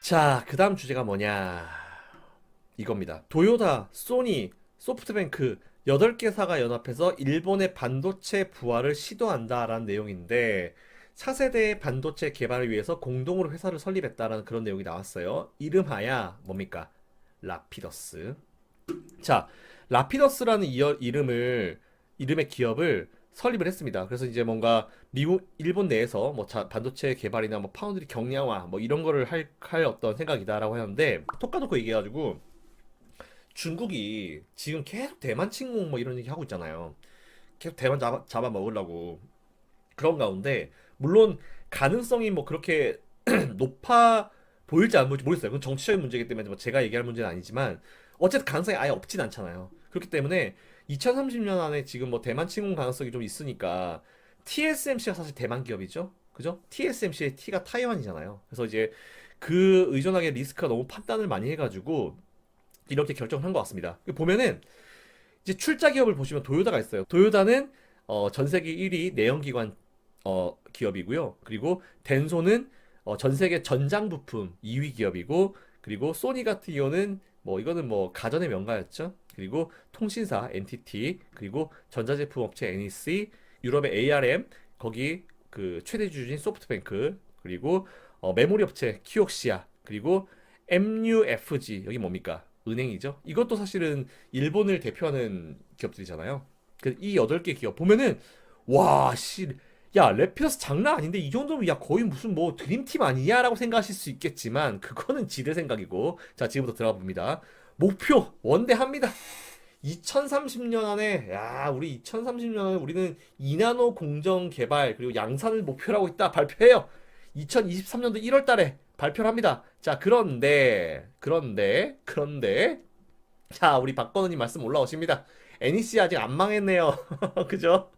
자, 그 다음 주제가 뭐냐. 이겁니다. 도요타, 소니, 소프트뱅크 8개사가 연합해서 일본의 반도체 부활을 시도한다라는 내용인데 차세대 반도체 개발을 위해서 공동으로 회사를 설립했다라는 그런 내용이 나왔어요. 이름하야 뭡니까? 라피더스. 자, 라피더스라는 이름의 기업을 설립을 했습니다. 그래서 이제 뭔가 미국, 일본 내에서 뭐 반도체 개발이나 뭐 파운드리 경량화 뭐 이런 거를 할 어떤 생각이다라고 하는데 톡 까놓고 얘기해가지고 중국이 지금 계속 대만 침공 뭐 이런 얘기 하고 있잖아요. 계속 대만 잡아 먹으려고. 그런 가운데 물론 가능성이 뭐 그렇게 높아 보일지 안 보일지 모르겠어요. 그건 정치적인 문제이기 때문에 뭐 제가 얘기할 문제는 아니지만 어쨌든 가능성이 아예 없진 않잖아요. 그렇기 때문에 2030년 안에 지금 뭐 대만 침공 가능성이 좀 있으니까 TSMC가 사실 대만 기업이죠. 그죠? TSMC의 T가 타이완이잖아요. 그래서 이제 그 의존하게 리스크가 너무 판단을 많이 해가지고 이렇게 결정을 한 것 같습니다. 보면은 이제 출자 기업을 보시면 도요타가 있어요. 도요타는 전 세계 1위 내연기관 기업이고요. 그리고 덴소는 전 세계 전장 부품 2위 기업이고, 그리고 소니 같은 경우는 뭐 이거는 뭐 가전의 명가였죠. 그리고 통신사 NTT, 그리고 전자제품 업체 NEC, 유럽의 ARM, 거기 그 최대 주주인 소프트뱅크, 그리고 메모리 업체 키옥시아, 그리고 MUFG 여기 뭡니까? 은행이죠. 이것도 사실은 일본을 대표하는 기업들이잖아요. 이 8개 기업 보면은 와, 씨, 야, 래피더스 장난 아닌데 이 정도면 야 거의 무슨 뭐 드림팀 아니냐라고 생각하실 수 있겠지만 그거는 지들 생각이고. 자, 지금부터 들어가 봅니다. 목표 원대합니다. 2030년 안에 우리 2030년 안에 우리는 2나노 공정 개발 그리고 양산을 목표로 하고 있다 발표해요. 2023년도 1월 달에 발표를 합니다. 자, 그런데 자, 우리 박건우님 말씀 올라오십니다. NEC 아직 안 망했네요. 그죠?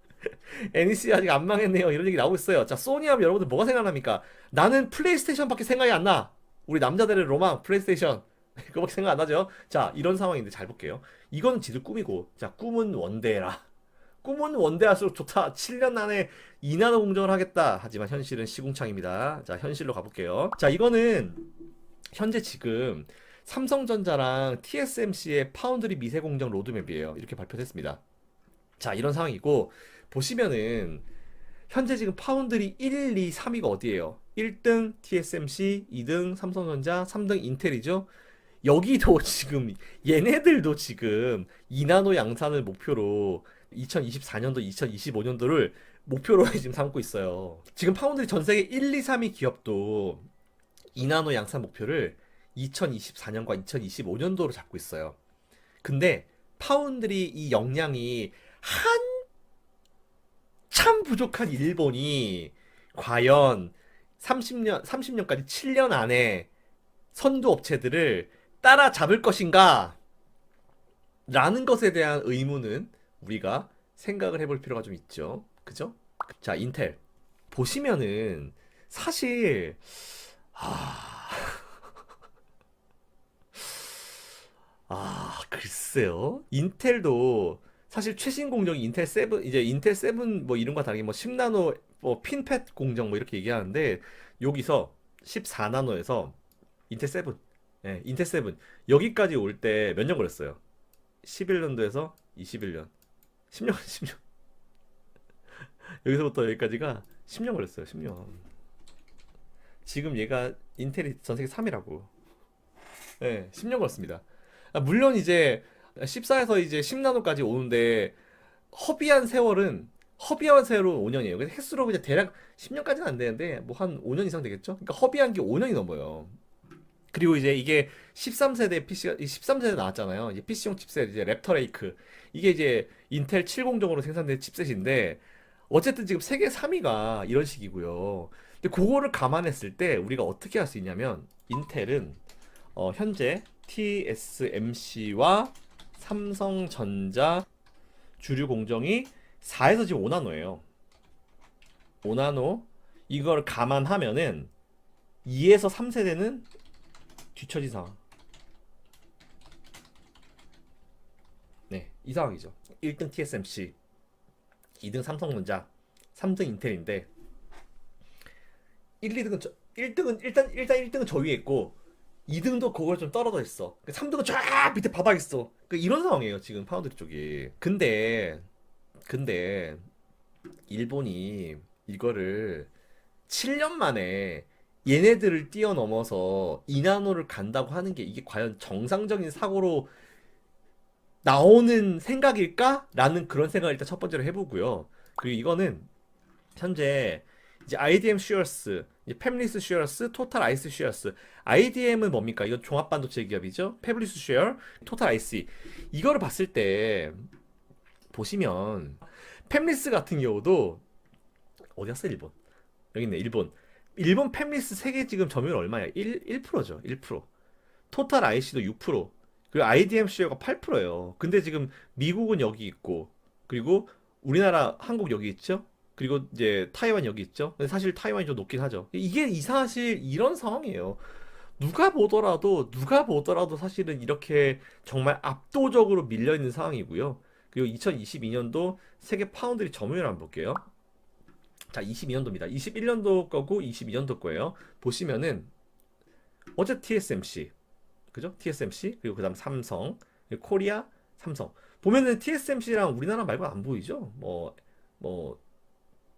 NEC 아직 안 망했네요. 이런 얘기 나오고 있어요. 자, 소니 하면 여러분들 뭐가 생각납니까? 나는 플레이스테이션밖에 생각이 안 나. 우리 남자들의 로망 플레이스테이션. 그거밖에 생각 안 나죠? 자, 이런 상황인데 잘 볼게요. 이거는 지들 꿈이고, 자, 꿈은 원대라. 꿈은 원대할수록 좋다. 7년 안에 2나노 공정을 하겠다. 하지만 현실은 시궁창입니다. 자, 현실로 가볼게요. 자, 이거는 현재 지금 삼성전자랑 TSMC의 파운드리 미세 공정 로드맵이에요. 이렇게 발표됐습니다. 자, 이런 상황이고, 보시면은 현재 지금 파운드리 1, 2, 3위가 어디예요? 1등 TSMC, 2등 삼성전자, 3등 인텔이죠. 여기도 지금 얘네들도 지금 2나노 양산을 목표로 2024년도, 2025년도를 목표로 지금 삼고 있어요. 지금 파운드리 전 세계 1, 2, 3위 기업도 2나노 양산 목표를 2024년과 2025년도로 잡고 있어요. 근데 파운드리 이 역량이 한참 부족한 일본이 과연 30년까지 7년 안에 선두 업체들을 따라잡을 것인가? 라는 것에 대한 의문은 우리가 생각을 해볼 필요가 좀 있죠. 그죠? 자, 인텔. 보시면은 사실, 아, 글쎄요. 인텔도 사실 최신 공정이 인텔 7, 이제 인텔 7 뭐 이름과 다르게 뭐 10나노 뭐 핀팻 공정 뭐 이렇게 얘기하는데 여기서 14나노에서 인텔 7, 예, 인텔 7 여기까지 올 때 몇 년 걸렸어요? 11년도에서 21년. 10년, 10년. 여기서부터 여기까지가 10년 걸렸어요. 10년. 지금 얘가 인텔이 전 세계 3위라고. 예, 10년 걸렸습니다. 물론 이제 14에서 이제 10나노까지 오는데 허비한 세월은 5년이에요. 그래서 횟수로 이제 대략 10년까지는 안 되는데 뭐 한 5년 이상 되겠죠? 그러니까 허비한 게 5년이 넘어요. 그리고 이제 이게 13세대 PC가 13세대 나왔잖아요. 이제 PC용 칩셋 이제 랩터 레이크. 이게 이제 인텔 7공정으로 생산된 칩셋인데 어쨌든 지금 세계 3위가 이런 식이고요. 근데 그거를 감안했을 때 우리가 어떻게 할 수 있냐면 인텔은 현재 TSMC와 삼성전자 주류 공정이 4에서 지금 5나노예요. 5나노 이걸 감안하면은 2에서 3세대는 뒤처진 상황. 네, 이 상황이죠. 1등 TSMC, 2등 삼성전자, 3등 인텔인데 1, 2등은 1등은 일단 1등은 저 위에 있고 2등도 그걸 좀 떨어져 있어. 3등은 쫙 밑에 바닥 있어. 이런 상황이에요, 지금 파운드리 쪽이. 근데 일본이 이거를 7년 만에 얘네들을 뛰어넘어서 이나노를 간다고 하는 게 이게 과연 정상적인 사고로 나오는 생각일까? 라는 그런 생각을 일단 첫 번째로 해보고요. 그리고 이거는 현재 이제 IDM 슈어스, 팹리스 슈어스, 토탈 아이스 슈어스. IDM은 뭡니까? 이거 종합반도체 기업이죠. 팹리스 슈어, 토탈 아이스. 이거를 봤을 때 보시면 팹리스 같은 경우도 어디 갔어 일본? 여기 있네 일본. 일본 팹리스 세계 지금 점유율 얼마야? 1%죠. 1%. 토탈 IC도 6%. 그리고 IDM 쉐어가 8%예요. 근데 지금 미국은 여기 있고 그리고 우리나라 한국 여기 있죠? 그리고 이제 타이완 여기 있죠? 근데 사실 타이완이 좀 높긴 하죠. 이게 이 사실 이런 상황이에요. 누가 보더라도 사실은 이렇게 정말 압도적으로 밀려 있는 상황이고요. 그리고 2022년도 세계 파운드리 점유율 한번 볼게요. 자, 22년도입니다. 21년도 거고 22년도 거예요. 보시면은 어제 TSMC, 그죠? TSMC 그리고 그다음 삼성, 그리고 코리아, 삼성. 보면은 TSMC랑 우리나라 말고 안 보이죠? 뭐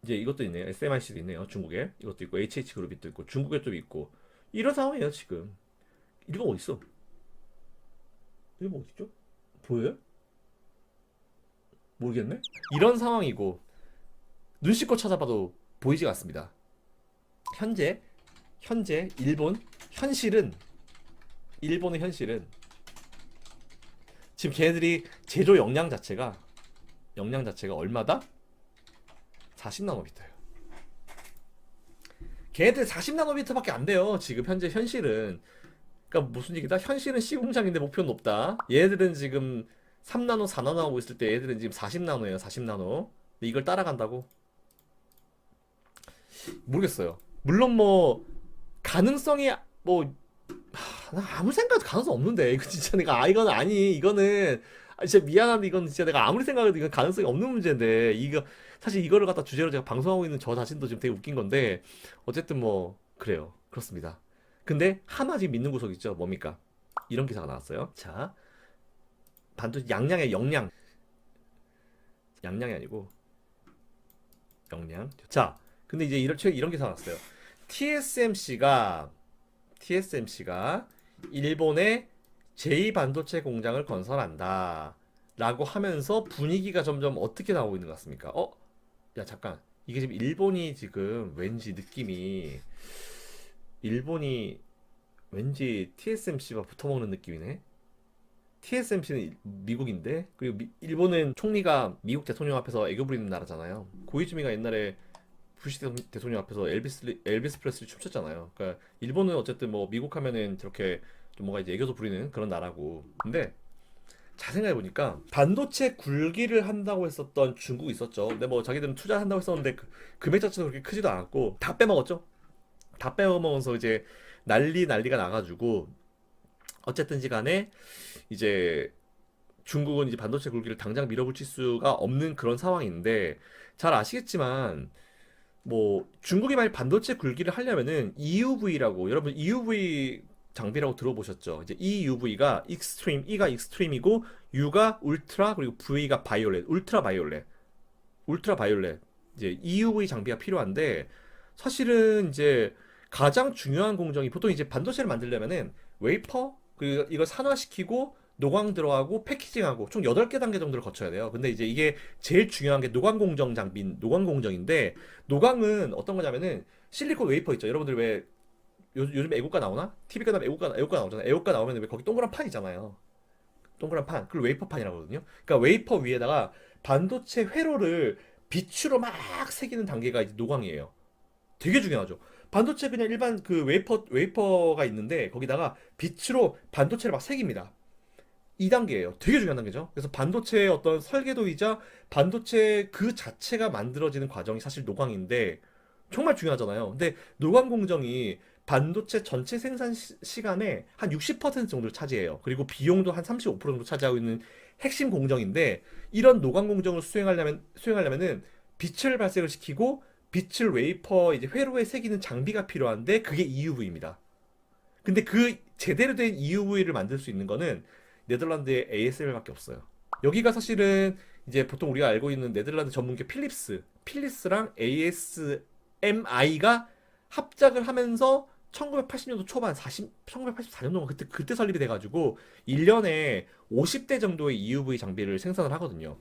이제 이것도 있네요. SMIC도 있네요. 중국에 이것도 있고 HH그룹이 또 있고 중국에 좀 있고 이런 상황이에요 지금. 일본 어디 있어? 일본 어디 있죠? 보여요? 모르겠네. 이런 상황이고 눈씻고 찾아봐도 보이지가 않습니다. 현재 일본의 현실은 지금 걔네들이 제조 역량 자체가 얼마다? 40나노미터예요. 걔네들 40나노미터밖에 안 돼요. 지금 현재 현실은. 그러니까 무슨 얘기다? 현실은 C공장인데 목표는 높다. 얘네들은 지금 3나노, 4나노 하고 있을 때 얘네들은 지금 40나노예요. 40나노. 근데 이걸 따라간다고? 모르겠어요. 물론 뭐 가능성이 뭐 나 아무 생각도 가능성 없는데 이거 진짜 내가 이거는 아니 이거는 진짜 미안한데 이건 진짜 내가 아무리 생각해도 이건 가능성이 없는 문제인데 이거 사실 이거를 갖다 주제로 제가 방송하고 있는 저 자신도 지금 되게 웃긴 건데 어쨌든 뭐 그래요 그렇습니다. 근데 하나 지금 믿는 구석 있죠. 뭡니까? 이런 기사가 나왔어요. 자, 반도체 양량의 양량이 아니고 역량. 자, 근데 이제 이런 기사가 나왔어요. TSMC가 일본에 제2반도체 공장을 건설한다. 라고 하면서 분위기가 점점 어떻게 나오고 있는 것 같습니까? 야, 잠깐. 이게 지금 일본이 지금 왠지 느낌이, 일본이 왠지 TSMC와 붙어먹는 느낌이네? TSMC는 미국인데, 그리고 일본은 총리가 미국 대통령 앞에서 애교 부리는 나라잖아요. 고이즈미가 옛날에 부시 대통령 앞에서 엘비스 프레슬리 춤췄잖아요. 그러니까 일본은 어쨌든 뭐 미국 하면은 저렇게 좀 뭔가 이제 애교도 부리는 그런 나라고. 근데 잘 생각해 보니까 반도체 굴기를 한다고 했었던 중국이 있었죠. 근데 뭐 자기들은 투자한다고 했었는데 금액 자체도 그렇게 크지도 않았고 다 빼먹었죠. 다 빼먹으면서 이제 난리가 나가지고 어쨌든지 간에 이제 중국은 이제 반도체 굴기를 당장 밀어붙일 수가 없는 그런 상황인데 잘 아시겠지만 뭐 중국이 만약 반도체 굴기를 하려면은 EUV라고 여러분 EUV 장비라고 들어보셨죠? 이제 EUV가 익스트림, E가 익스트림이고 U가 울트라 그리고 V가 바이올렛, 울트라 바이올렛 이제 EUV 장비가 필요한데 사실은 이제 가장 중요한 공정이 보통 이제 반도체를 만들려면은 웨이퍼 그리고 이걸 산화시키고 노광 들어가고 패키징하고 총 8개 단계 정도를 거쳐야 돼요. 근데 이제 이게 제일 중요한 게 노광 공정 장비인 노광 공정인데 노광은 어떤 거냐면은 실리콘 웨이퍼 있죠. 여러분들 왜 요즘 애국가 나오나? TV 가면 애국가 나오잖아요. 애국가 나오면 왜 거기 동그란 판 있잖아요. 동그란 판. 그걸 웨이퍼판이라고 하거든요. 그러니까 웨이퍼 위에다가 반도체 회로를 빛으로 막 새기는 단계가 이제 노광이에요. 되게 중요하죠. 반도체 그냥 일반 그 웨이퍼가 있는데 거기다가 빛으로 반도체를 막 새깁니다. 2단계예요. 되게 중요한 단계죠. 그래서 반도체의 어떤 설계도이자 반도체 그 자체가 만들어지는 과정이 사실 노광인데 정말 중요하잖아요. 근데 노광 공정이 반도체 전체 생산 시간의 한 60% 정도를 차지해요. 그리고 비용도 한 35% 정도 차지하고 있는 핵심 공정인데 이런 노광 공정을 수행하려면은 빛을 발생을 시키고 빛을 웨이퍼 이제 회로에 새기는 장비가 필요한데 그게 EUV입니다. 근데 그 제대로 된 EUV를 만들 수 있는 거는 네덜란드의 ASML밖에 없어요. 여기가 사실은 이제 보통 우리가 알고 있는 네덜란드 전문기 필립스랑 ASMI가 합작을 하면서 1980년도 초반 1984년도가 그때 설립이 돼가지고 1년에 50대 정도의 EUV 장비를 생산을 하거든요.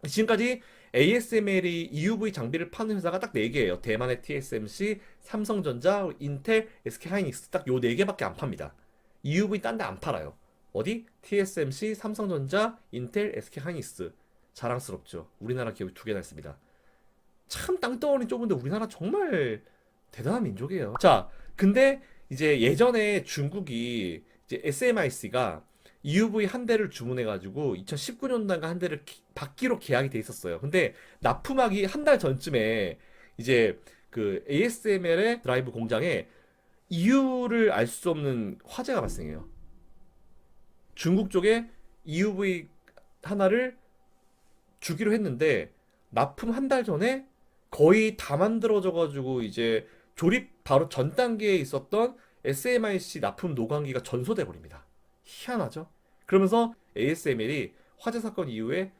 지금까지 ASML이 EUV 장비를 파는 회사가 딱 4개예요. 대만의 TSMC, 삼성전자, 인텔, SK하이닉스 딱 요 4개밖에 안 팝니다. EUV 딴 데 안 팔아요. 어디? TSMC, 삼성전자, 인텔, SK하이닉스. 자랑스럽죠. 우리나라 기업이 2개나 있습니다. 참 땅덩어리 좁은데 우리나라 정말 대단한 민족이에요. 자, 근데 이제 예전에 중국이 이제 SMIC가 EUV 한 대를 주문해가지고 2019년도인가 한 대를 받기로 계약이 돼 있었어요. 근데 납품하기 한 달 전쯤에 이제 그 ASML의 드라이브 공장에 이유를 알 수 없는 화재가 발생해요. 중국 쪽에 EUV 하나를 주기로 했는데 납품 한 달 전에 거의 다 만들어져가지고 이제 조립 바로 전 단계에 있었던 SMIC 납품 노광기가 전소돼 버립니다. 희한하죠? 그러면서 ASML이 화재 사건 이후에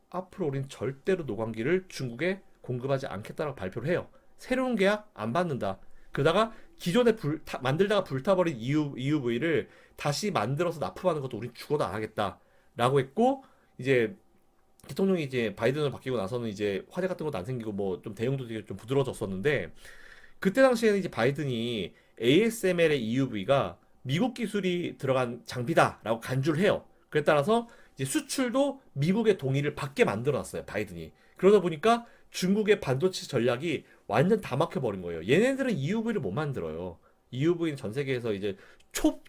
앞으로 우린 절대로 노광기를 중국에 공급하지 않겠다라고 발표를 해요. 새로운 계약 안 받는다. 그러다가 기존에 만들다가 불타버린 EUV를 다시 만들어서 납품하는 것도 우린 죽어도 안 하겠다라고 했고, 이제 대통령이 이제 바이든을 바뀌고 나서는 이제 화재 같은 것도 안 생기고 뭐 좀 대응도 되게 좀 부드러워졌었는데, 그때 당시에는 이제 바이든이 ASML의 EUV가 미국 기술이 들어간 장비다라고 간주를 해요. 그에 따라서 이제 수출도 미국의 동의를 받게 만들어놨어요, 바이든이. 그러다 보니까 중국의 반도체 전략이 완전 다 막혀버린 거예요. 얘네들은 EUV를 못 만들어요. EUV는 전 세계에서 이제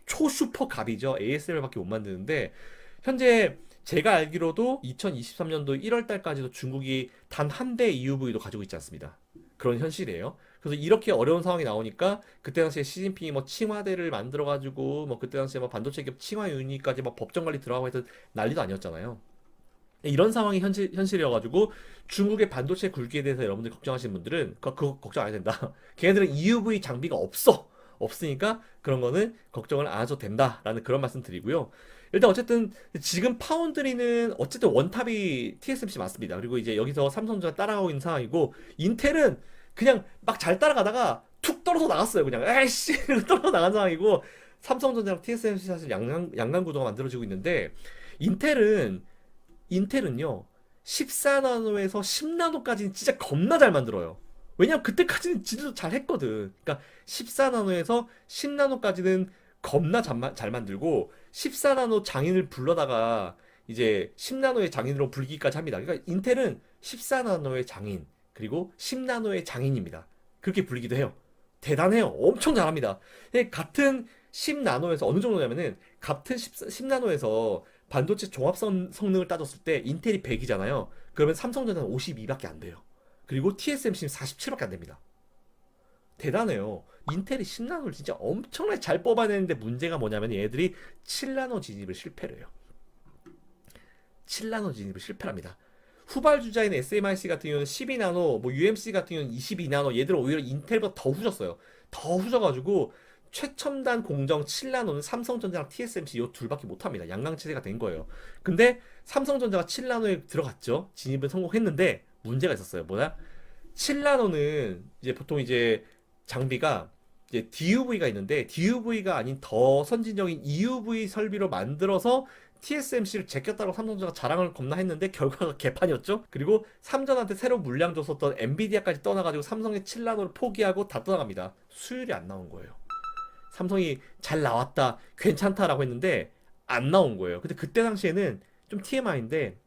초슈퍼 갑이죠. ASML밖에 못 만드는데, 현재 제가 알기로도 2023년도 1월 달까지도 중국이 단 한 대 EUV도 가지고 있지 않습니다. 그런 현실이에요. 그래서 이렇게 어려운 상황이 나오니까 그때 당시에 시진핑이 뭐 칭화대를 만들어가지고 뭐 그때 당시에 뭐 반도체 기업 칭화윤리까지 막 법정 관리 들어가고 해서 난리도 아니었잖아요. 이런 상황이 현실이어가지고 중국의 반도체 굴기에 대해서 여러분들 걱정하시는 분들은 그거 걱정 안 해도 된다. 걔네들은 EUV 장비가 없으니까 그런 거는 걱정을 안 하셔도 된다라는 그런 말씀 드리고요. 일단 어쨌든 지금 파운드리는 어쨌든 원탑이 TSMC 맞습니다. 그리고 이제 여기서 삼성전자 따라가고 있는 상황이고, 인텔은 그냥 막 잘 따라가다가 툭 떨어져 나갔어요. 그냥 에이씨 떨어져 나간 상황이고, 삼성전자랑 TSMC 사실 양강 구도가 만들어지고 있는데, 인텔은 인텔은요 14나노에서 10나노까지는 진짜 겁나 잘 만들어요. 왜냐면 그때까지는 진짜 잘 했거든. 그러니까 14나노에서 10나노까지는 겁나 잘 만들고, 14나노 장인을 불러다가 이제 10나노의 장인으로 불기까지 합니다. 그러니까 인텔은 14나노의 장인, 그리고 10나노의 장인입니다. 그렇게 불리기도 해요. 대단해요. 엄청 잘합니다. 같은 10나노에서 어느 정도냐면은, 같은 10나노에서 반도체 성능을 따졌을 때 인텔이 100이잖아요. 그러면 삼성전자는 52밖에 안 돼요. 그리고 TSMC는 47밖에 안 됩니다. 대단해요. 인텔이 10나노를 진짜 엄청나게 잘 뽑아내는데, 문제가 뭐냐면 얘들이 7나노 진입을 실패를 해요. 7나노 진입을 실패합니다. 후발주자인 SMIC 같은 경우는 12나노, 뭐 UMC 같은 경우는 22나노, 얘들은 오히려 인텔보다 더 후졌어요. 더 후져가지고 최첨단 공정 7나노는 삼성전자랑 TSMC 이 둘밖에 못합니다. 양강체제가 된 거예요. 근데 삼성전자가 7나노에 들어갔죠. 진입은 성공했는데 문제가 있었어요. 뭐냐? 7나노는 이제 보통 이제 장비가 이제 DUV가 있는데, DUV가 아닌 더 선진적인 EUV 설비로 만들어서 TSMC를 제꼈다고 삼성전자가 자랑을 겁나 했는데 결과가 개판이었죠. 그리고 삼전한테 새로 물량 줬었던 엔비디아까지 떠나가지고 삼성의 7나노를 포기하고 다 떠나갑니다. 수율이 안 나온 거예요. 삼성이 잘 나왔다, 괜찮다라고 했는데 안 나온 거예요. 근데 그때 당시에는 좀 TMI인데,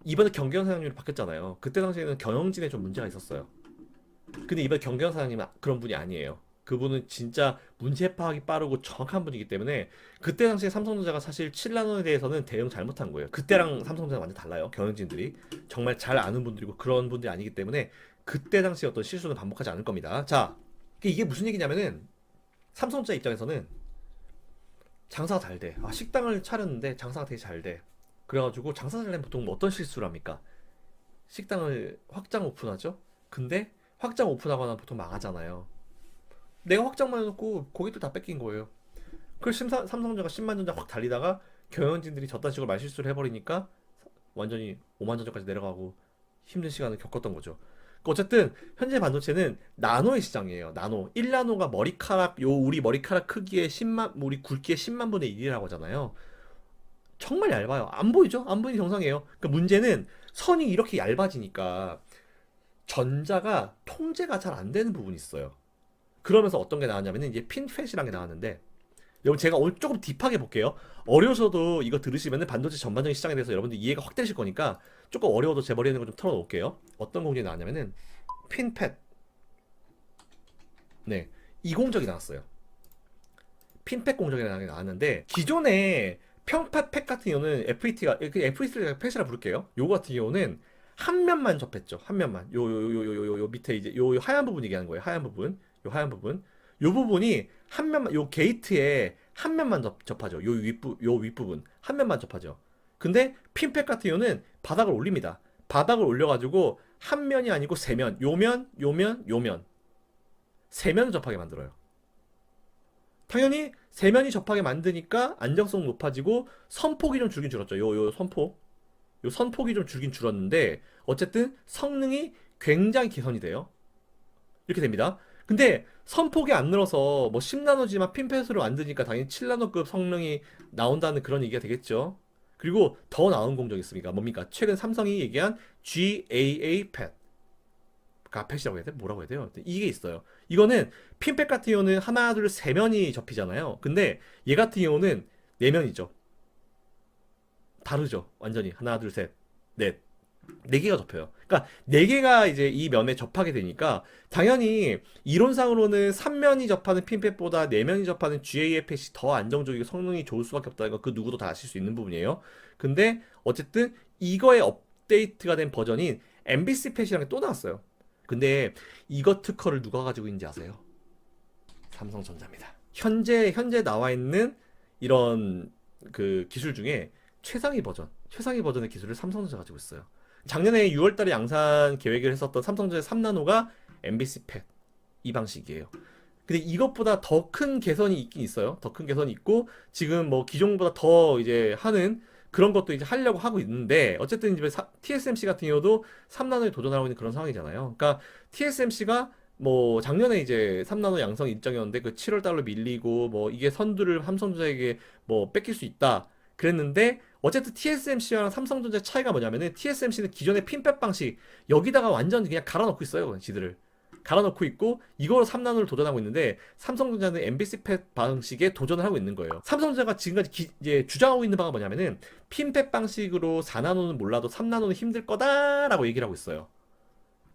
이번에 경경 사장님으로 바뀌었잖아요. 그때 당시에는 경영진에 좀 문제가 있었어요. 근데 이번 경경 사장님은 그런 분이 아니에요. 그분은 진짜 문제 파악이 빠르고 정확한 분이기 때문에, 그때 당시에 삼성전자가 사실 7나노에 대해서는 대응 잘못한 거예요. 그때랑 삼성전자 완전 달라요. 경영진들이 정말 잘 아는 분들이고 그런 분들이 아니기 때문에 그때 당시 어떤 실수는 반복하지 않을 겁니다. 자, 이게 무슨 얘기냐면은, 삼성전자 입장에서는 장사가 잘 돼. 식당을 차렸는데 장사가 되게 잘 돼. 그래가지고 장사 잘 되면 보통 뭐 어떤 실수를 합니까? 식당을 확장 오픈하죠? 근데 확장 오픈하거나 보통 망하잖아요. 내가 확장만 해놓고 고객들 다 뺏긴 거예요. 그 삼성전자가 10만 전자 확 달리다가 경영진들이 저딴 식으로 말실수를 해버리니까 완전히 5만 전자까지 내려가고 힘든 시간을 겪었던 거죠. 어쨌든 현재 반도체는 나노의 시장이에요. 나노. 1나노가 머리카락 우리 머리카락 크기의 10만 우리 굵기의 10만 분의 1이라고 하잖아요. 정말 얇아요. 안 보이죠? 안 보이는 정상이에요. 그러니까 문제는 선이 이렇게 얇아지니까 전자가 통제가 잘 안 되는 부분이 있어요. 그러면서 어떤 게 나왔냐면은 이제 핀팻이라는 게 나왔는데, 여러분 제가 오늘 조금 딥하게 볼게요. 어려우셔도 이거 들으시면은 반도체 전반적인 시장에 대해서 여러분들 이해가 확 되실 거니까 조금 어려워도 제 머리에 있는 거 좀 털어놓을게요. 어떤 공정이 나왔냐면은 핀팻. 네, 이 공정이 나왔어요. 핀팻 공정이라는 게 나왔는데, 기존에 평팥 같은 경우는 FET가 FET가 팻이라 부를게요. 요거 같은 경우는 한 면만 접했죠. 한 면만. 요 밑에 이제 요 하얀 부분 얘기하는 거예요. 하얀 부분. 요 하얀 부분. 요 부분이 한 면만, 요 게이트에 한 면만 접하죠. 요 윗부분 한 면만 접하죠. 근데 핀팻 같은 경우는 바닥을 올립니다. 바닥을 올려가지고 한 면이 아니고 세 면, 요면 세 면을 접하게 만들어요. 당연히 세 면이 접하게 만드니까 안정성 높아지고 선폭이 좀 줄긴 줄었죠. 요 선폭. 요 선폭이 좀 줄긴 줄었는데 어쨌든 성능이 굉장히 개선이 돼요. 이렇게 됩니다. 근데 선폭이 안 늘어서 뭐 10나노지만 핀펫으로 만드니까 당연히 7나노급 성능이 나온다는 그런 얘기가 되겠죠. 그리고 더 나은 공정이 있습니까? 뭡니까? 최근 삼성이 얘기한 GAA 팻. 펫이라고 해야 돼? 뭐라고 해야 돼요? 이게 있어요. 이거는 핀펫 같은 경우는 하나, 둘, 세 면이 접히잖아요. 근데 얘 같은 경우는 네 면이죠. 다르죠. 완전히. 하나, 둘, 셋, 넷. 네 개가 접혀요. 그러니까 네 개가 이제 이 면에 접하게 되니까 당연히 이론상으로는 3면이 접하는 핀펫보다 4면이 접하는 GAFP이 더 안정적이고 성능이 좋을 수밖에 없다는 거 그 누구도 다 아실 수 있는 부분이에요. 근데 어쨌든 이거의 업데이트가 된 버전인 MBC 팻이라는 게 또 나왔어요. 근데 이거 특허를 누가 가지고 있는지 아세요? 삼성전자입니다. 현재 나와 있는 이런 그 기술 중에 최상위 버전의 기술을 삼성전자가 가지고 있어요. 작년에 6월달에 양산 계획을 했었던 삼성전자 3나노가 MBC 팻 이 방식이에요. 근데 이것보다 더 큰 개선이 있긴 있어요. 더 큰 개선이 있고 지금 뭐 기존보다 더 이제 하는 그런 것도 이제 하려고 하고 있는데 어쨌든 이제 TSMC 같은 경우도 3나노에 도전하고 있는 그런 상황이잖아요. 그러니까 TSMC가 뭐 작년에 이제 3나노 양성 일정이었는데 그 7월 달로 밀리고 뭐 이게 선두를 삼성전자에게 뭐 뺏길 수 있다 그랬는데 어쨌든 TSMC랑 삼성전자의 차이가 뭐냐면은 TSMC는 기존의 핀팻 방식 여기다가 완전 그냥 갈아넣고 있어요. 지들을 갈아넣고 있고 이거로 3나노를 도전하고 있는데 삼성전자는 MBC 팻 방식에 도전을 하고 있는 거예요. 삼성전자가 지금까지 이제 주장하고 있는 바가 뭐냐면은 핀팻 방식으로 4나노는 몰라도 3나노는 힘들 거다라고 얘기를 하고 있어요.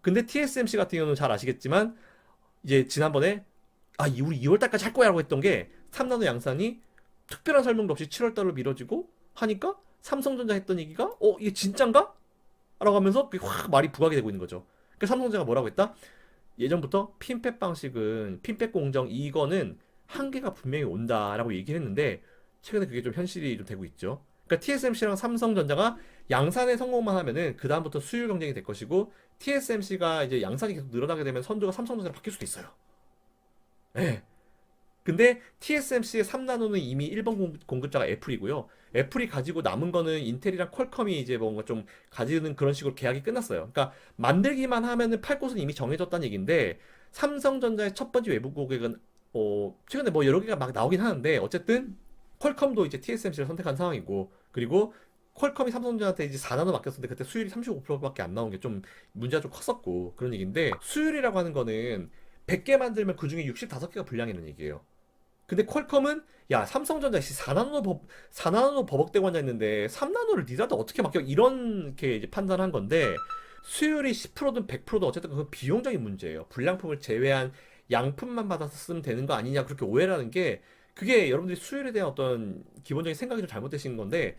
근데 TSMC 같은 경우는 잘 아시겠지만 이제 지난번에 우리 2월 달까지 할 거야라고 했던 게 3나노 양산이 특별한 설명도 없이 7월 달로 미뤄지고 하니까 삼성전자 했던 얘기가 이게 진짠가? 라고 하면서 그게 확 말이 부각이 되고 있는 거죠. 그러니까 삼성전자가 뭐라고 했다? 예전부터 핀팻 방식은 핀팻 공정 이거는 한계가 분명히 온다라고 얘기를 했는데 최근에 그게 좀 현실이 좀 되고 있죠. 그러니까 TSMC랑 삼성전자가 양산에 성공만 하면은 그 다음부터 수율 경쟁이 될 것이고 TSMC가 이제 양산이 계속 늘어나게 되면 선두가 삼성전자로 바뀔 수도 있어요. 예. 근데 TSMC의 3나노는 이미 1번 공급자가 애플이고요. 애플이 가지고 남은 거는 인텔이랑 퀄컴이 이제 뭔가 좀 가지는 그런 식으로 계약이 끝났어요. 그러니까 만들기만 하면은 팔 곳은 이미 정해졌다는 얘기인데 삼성전자의 첫 번째 외부 고객은 최근에 뭐 여러 개가 막 나오긴 하는데 어쨌든 퀄컴도 이제 TSMC를 선택한 상황이고 그리고 퀄컴이 삼성전자한테 이제 4나노 맡겼었는데 그때 수율이 35%밖에 안 나온 게 좀 문제가 좀 컸었고 그런 얘기인데 수율이라고 하는 거는 100개 만들면 그중에 65개가 불량이라는 얘기예요. 근데 퀄컴은 야 삼성전자 4나노 버벅대고 앉아있는데 3나노를 니라도 어떻게 맡겨 이렇게 이제 판단한 건데 수율이 10%든 100%든 어쨌든 그건 비용적인 문제예요. 불량품을 제외한 양품만 받아서 쓰면 되는 거 아니냐 그렇게 오해를 하는 게 그게 여러분들이 수율에 대한 어떤 기본적인 생각이 좀 잘못되신 건데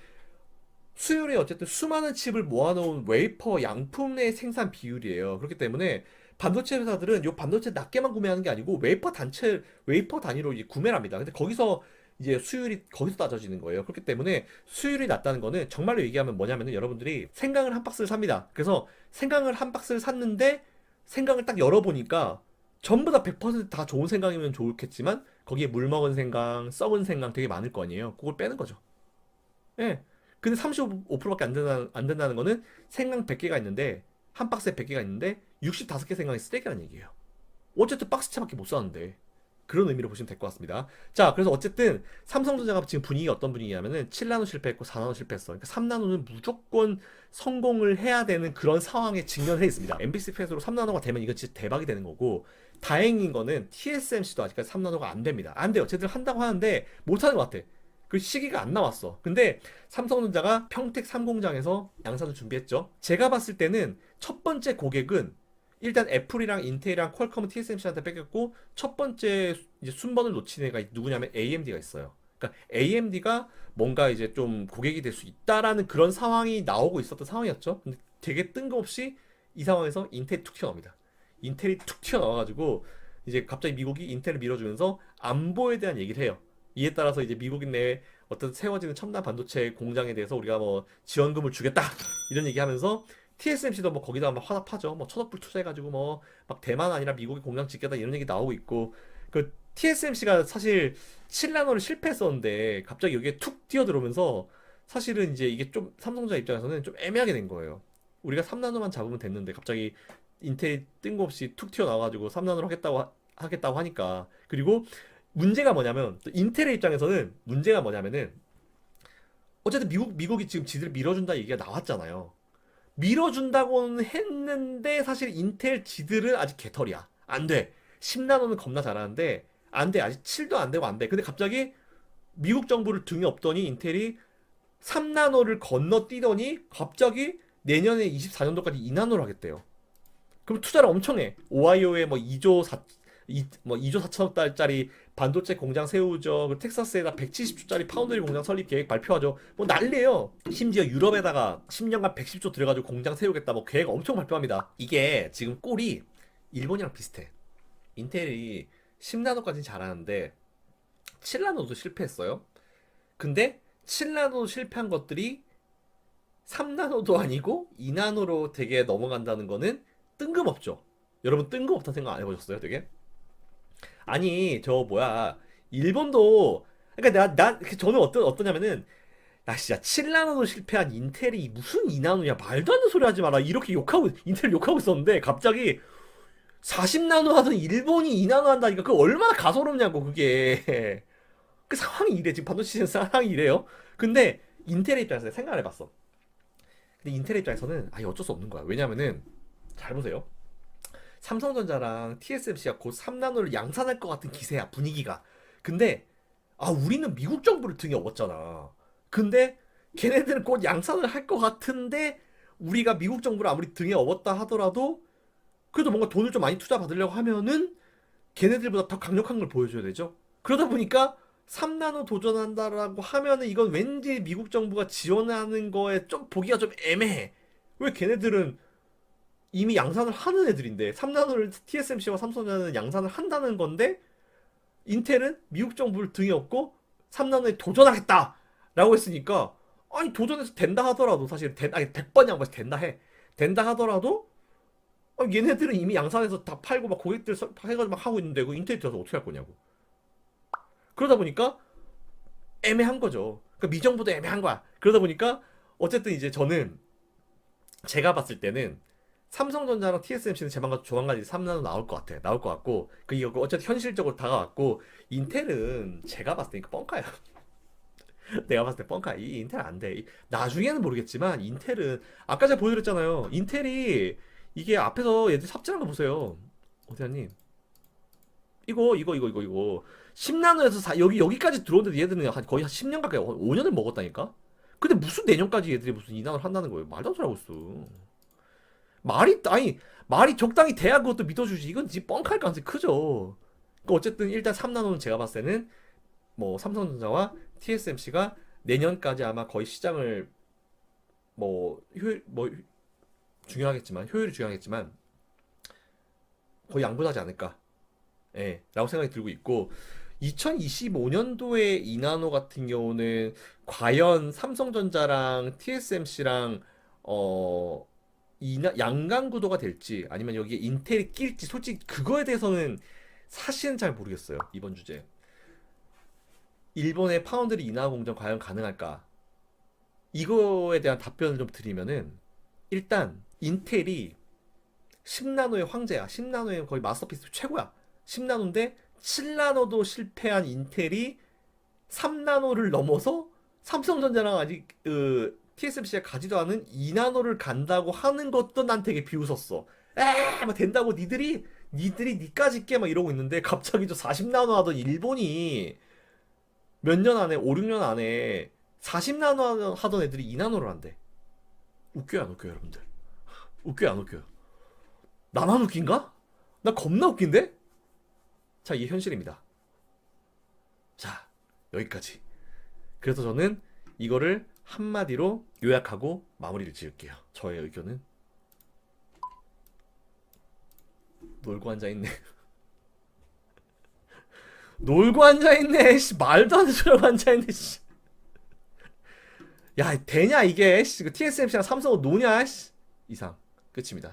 수율이 어쨌든 수많은 칩을 모아놓은 웨이퍼 양품의 생산 비율이에요. 그렇기 때문에 반도체 회사들은 요 반도체 낱개만 구매하는 게 아니고 웨이퍼 단위로 이제 구매를 합니다. 근데 거기서 이제 수율이 거기서 따져지는 거예요. 그렇기 때문에 수율이 낮다는 거는 정말로 얘기하면 뭐냐면은 여러분들이 생강을 한 박스를 삽니다. 그래서 생강을 한 박스를 샀는데 생강을 딱 열어보니까 전부 다 100%다 좋은 생강이면 좋겠지만 거기에 물 먹은 생강, 썩은 생강 되게 많을 거 아니에요. 그걸 빼는 거죠. 예. 근데 35%밖에 안 된다는 거는 생강 100개가 있는데, 한 박스에 100개가 있는데, 65개 생강이 쓰레기라는 얘기예요. 어쨌든 박스채밖에 못 사는데. 그런 의미로 보시면 될 것 같습니다. 자, 그래서 어쨌든 삼성전자가 지금 분위기가 어떤 분위기냐면은 7나노 실패했고 4나노 실패했어. 그러니까 3나노는 무조건 성공을 해야 되는 그런 상황에 직면해 있습니다. MBC 팻으로 3나노가 되면 이거 진짜 대박이 되는 거고, 다행인 거는 TSMC도 아직까지 3나노가 안 됩니다. 안 돼요. 쟤들 한다고 하는데 못하는 것 같아. 그 시기가 안 나왔어. 근데 삼성전자가 평택 3공장에서 양산을 준비했죠. 제가 봤을 때는 첫 번째 고객은 일단 애플이랑 인텔이랑 퀄컴은 TSMC한테 뺏겼고, 첫 번째 이제 순번을 놓친 애가 누구냐면 AMD가 있어요. 그러니까 AMD가 뭔가 이제 좀 고객이 될 수 있다라는 그런 상황이 나오고 있었던 상황이었죠. 근데 되게 뜬금없이 이 상황에서 인텔이 툭 튀어나옵니다. 인텔이 툭 튀어나와가지고 이제 갑자기 미국이 인텔을 밀어주면서 안보에 대한 얘기를 해요. 이에 따라서 이제 미국인 내에 어떤 세워지는 첨단 반도체 공장에 대해서 우리가 뭐 지원금을 주겠다 이런 얘기하면서, TSMC도 뭐 거기다 막 화답하죠. 뭐 천억불 투자해가지고 뭐 막 대만 아니라 미국이 공장 짓겠다 이런 얘기 나오고 있고, 그 TSMC가 사실 7나노를 실패했었는데 갑자기 여기에 툭 뛰어들어오면서 사실은 이제 이게 좀 삼성전자 입장에서는 좀 애매하게 된 거예요. 우리가 3나노만 잡으면 됐는데 갑자기 인텔이 뜬금없이 툭 튀어나와가지고 3나노를 하겠다고 하니까. 그리고 문제가 뭐냐면, 또 인텔의 입장에서는 문제가 뭐냐면은, 어쨌든 미국이 지금 지들 밀어준다 얘기가 나왔잖아요. 밀어준다고는 했는데 사실 인텔 지들은 아직 개털이야. 안 돼. 10나노는 겁나 잘하는데 안 돼. 아직 7도 안 되고 안 돼. 근데 갑자기 미국 정부를 등에 업더니 인텔이 3나노를 건너뛰더니 갑자기 내년에 24년도까지 2나노를 하겠대요. 그럼 투자를 엄청 해. 오하이오에 뭐 2조 4, 뭐 2조 4천억 달짜리 반도체 공장 세우죠. 그리고 텍사스에다 170조짜리 파운드리 공장 설립 계획 발표하죠. 뭐 난리예요. 심지어 유럽에다가 10년간 110조 들여가지고 공장 세우겠다. 뭐 계획 엄청 발표합니다. 이게 지금 꼴이 일본이랑 비슷해. 인텔이 10나노까지는 잘하는데 7나노도 실패했어요. 근데 7나노 실패한 것들이 3나노도 아니고 2나노로 되게 넘어간다는 거는 뜬금없죠. 여러분 뜬금없다는 생각 안 해보셨어요? 되게? 아니 저 뭐야, 일본도, 그러니까 저는 어떠냐면은, 나 진짜 7나노도 실패한 인텔이 무슨 2나노냐, 말도 안 되는 소리 하지 마라 이렇게 욕하고 인텔 욕하고 있었는데, 갑자기 40나노 하던 일본이 2나노 한다니까 그 얼마나 가소롭냐고 그게. 그 상황이 이래. 지금 반도체 상황이 이래요. 근데 인텔의 입장에서 생각을 해봤어. 근데 인텔의 입장에서는 아예 어쩔 수 없는 거야. 왜냐면은 잘 보세요. 삼성전자랑 TSMC가 곧 3나노를 양산할 것 같은 기세야, 분위기가. 근데 우리는 미국 정부를 등에 업었잖아. 근데 걔네들은 곧 양산을 할 것 같은데, 우리가 미국 정부를 아무리 등에 업었다 하더라도 그래도 뭔가 돈을 좀 많이 투자 받으려고 하면은 걔네들보다 더 강력한 걸 보여줘야 되죠. 그러다 보니까 3나노 도전한다라고 하면은 이건 왠지 미국 정부가 지원하는 거에 좀 보기가 좀 애매해. 왜 걔네들은 이미 양산을 하는 애들인데, 3나노를 TSMC와 삼성전자는 양산을 한다는 건데, 인텔은 미국 정부를 등에 업고 3나노에 도전하겠다라고 했으니까, 아니 도전해서 된다 하더라도 사실 아니 100번 양보해서 된다 해. 된다 하더라도 얘네들은 이미 양산해서 다 팔고 막 고객들 해가지고 막 하고 있는데 그 인텔이 들어서 어떻게 할 거냐고. 그러다 보니까 애매한 거죠. 그러니까 미정부도 애매한 거야. 그러다 보니까 어쨌든 이제 저는, 제가 봤을 때는 삼성전자랑 TSMC는 조만간 이제 3나노 나올 것 같아. 나올 것 같고, 그 이거 어쨌든 현실적으로 다가왔고, 인텔은 제가 봤을 때 이거 뻥카야. 내가 봤을 때 뻥카. 이 인텔 안 돼. 나중에는 모르겠지만 인텔은, 아까 제가 보여드렸잖아요. 인텔이 이게 앞에서 얘들 삽질한 거 보세요. 어디야님? 이거 10나노에서 여기까지 들어오는데 얘들은 거의 한 10년 가까이 5년을 먹었다니까. 근데 무슨 내년까지 얘들이 무슨 2나노를 한다는 거예요. 말도 안 되라고 있어. 말이 적당히 돼야 그것도 믿어주지. 이건 지금 뻥칼 가능성이 크죠. 그러니까 어쨌든 일단 3나노는 제가 봤을 때는 뭐 삼성전자와 TSMC가 내년까지 아마 거의 시장을, 뭐 중요하겠지만, 효율이 중요하겠지만 거의 양분하지 않을까, 예, 라고 생각이 들고 있고, 2025년도에 2나노 같은 경우는 과연 삼성전자랑 TSMC랑 양강 구도가 될지 아니면 여기에 인텔이 낄지, 솔직히 그거에 대해서는 사실은 잘 모르겠어요, 이번 주제. 일본의 파운드리 인하 공정 과연 가능할까? 이거에 대한 답변을 좀 드리면은 일단 인텔이 10나노의 황제야. 10나노의 거의 마스터피스 최고야. 10나노인데 7나노도 실패한 인텔이 3나노를 넘어서 삼성전자랑 아직 TSMC가 가지도 않은 2나노를 간다고 하는 것도 난 되게 비웃었어. 막 된다고 니들이 니까지 깨 막 이러고 있는데 갑자기 저 40나노 하던 일본이 몇 년 안에 5, 6년 안에 40나노 하던 애들이 2나노를 한대. 웃겨요 안 웃겨요 여러분들? 웃겨요 안 웃겨요? 나만 웃긴가? 나 겁나 웃긴데? 자, 이게 현실입니다. 자, 여기까지. 그래서 저는 이거를 한마디로 요약하고 마무리를 지을게요. 저의 의견은 놀고 앉아있네. 놀고 앉아있네. 씨, 말도 안 되는 소리 하고 앉아있네. 씨. 야, 되냐 이게? 씨, TSMC랑 삼성은 노냐? 씨. 이상 끝입니다.